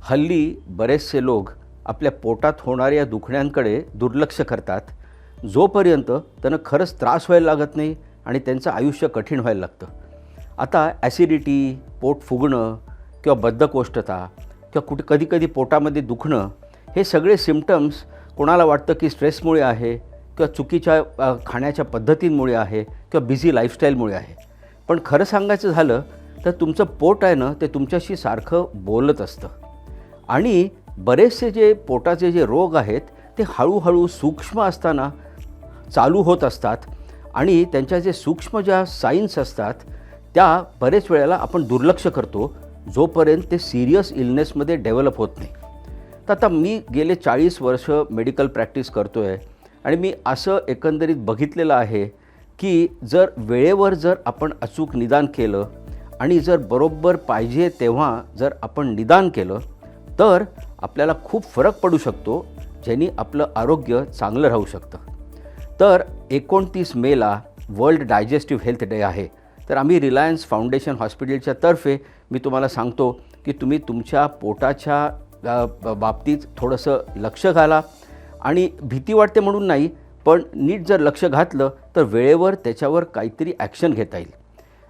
हल्ली बरेचसे लोक आपल्या पोटात होणाऱ्या दुखण्यांकडे दुर्लक्ष करतात जोपर्यंत त्यांना खरंच त्रास व्हायला लागत नाही आणि त्यांचं आयुष्य कठीण व्हायला लागतं. आता ॲसिडिटी, पोट फुगणं किंवा बद्धकोष्ठता किंवा कधी-कधी पोटामध्ये दुखणं हे सगळे सिम्प्टम्स कोणाला वाटतं की स्ट्रेसमुळे आहे किंवा चुकीच्या खाण्याच्या पद्धतींमुळे आहे किंवा बिझी लाईफस्टाईलमुळे आहे. पण खरं सांगायचं झालं तर तुमचं पोट आहे ना ते तुमच्याशी सारखं बोलत असतं आणि बरेचसे जे पोटाचे जे रोग आहेत ते हळूहळू सूक्ष्म असताना चालू होत असतात आणि त्यांच्या जे सूक्ष्म ज्या साईन्स असतात त्या बरेच वेळेला आपण दुर्लक्ष करतो जोपर्यंत ते सिरियस इलनेसमध्ये डेव्हलप होत नाही. तर आता मी गेले 40 वर्ष मेडिकल प्रॅक्टिस करतो आहे आणि मी असं एकंदरीत बघितलेलं आहे की जर वेळेवर जर आपण अचूक निदान केलं आणि जर बरोबर पाहिजे तेव्हा जर आपण निदान केलं तर आपल्याला खूप फरक पडू शकतो ज्यांनी आपलं आरोग्य चांगलं राहू शकतं. तर 29 मेला वर्ल्ड डायजेस्टिव्ह हेल्थ डे आहे. तर आम्ही रिलायन्स फाउंडेशन हॉस्पिटलच्या तर्फे मी तुम्हाला सांगतो की तुम्ही तुमच्या पोटाच्या बाबतीत थोडंसं लक्ष घाला आणि भीती वाटते म्हणून नाही, पण नीट जर लक्ष घातलं तर वेळेवर त्याच्यावर काहीतरी ॲक्शन घेता येईल.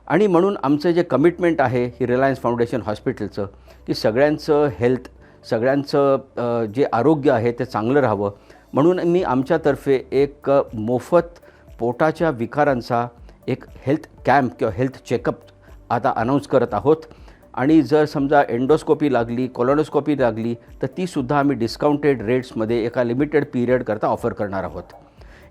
आणि म्हणून आमचं जे कमिटमेंट आहे ही रिलायन्स फाउंडेशन हॉस्पिटलचं की सगळ्यांचं हेल्थ, सगळ्यांचं जे आरोग्य आहे ते चांगलं राहावं म्हणून मी आमच्यातर्फे एक मोफत पोटाच्या विकारांचा एक हेल्थ कॅम्प किंवा हेल्थ चेकअप आता अनाऊन्स करत आहोत. आणि जर समजा एंडोस्कोपी लागली, कोलोनोस्कोपी लागली तर तीसुद्धा आम्ही डिस्काउंटेड रेट्समध्ये एका लिमिटेड पिरियडकरता ऑफर करणार आहोत.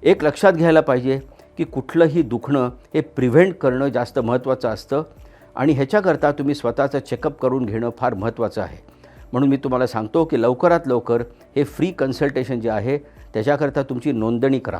एक लक्षात घ्यायला पाहिजे की कुठलंही दुखणं हे प्रिव्हेंट करणं जास्त महत्त्वाचं असतं आणि ह्याच्याकरता तुम्ही स्वतःचं चेकअप करून घेणं फार महत्त्वाचं आहे. म्हणून मी तुम्हाला सांगतो की लवकरात लवकर हे फ्री कन्सल्टेशन जे आहे त्याच्याकरता तुमची नोंदणी करा.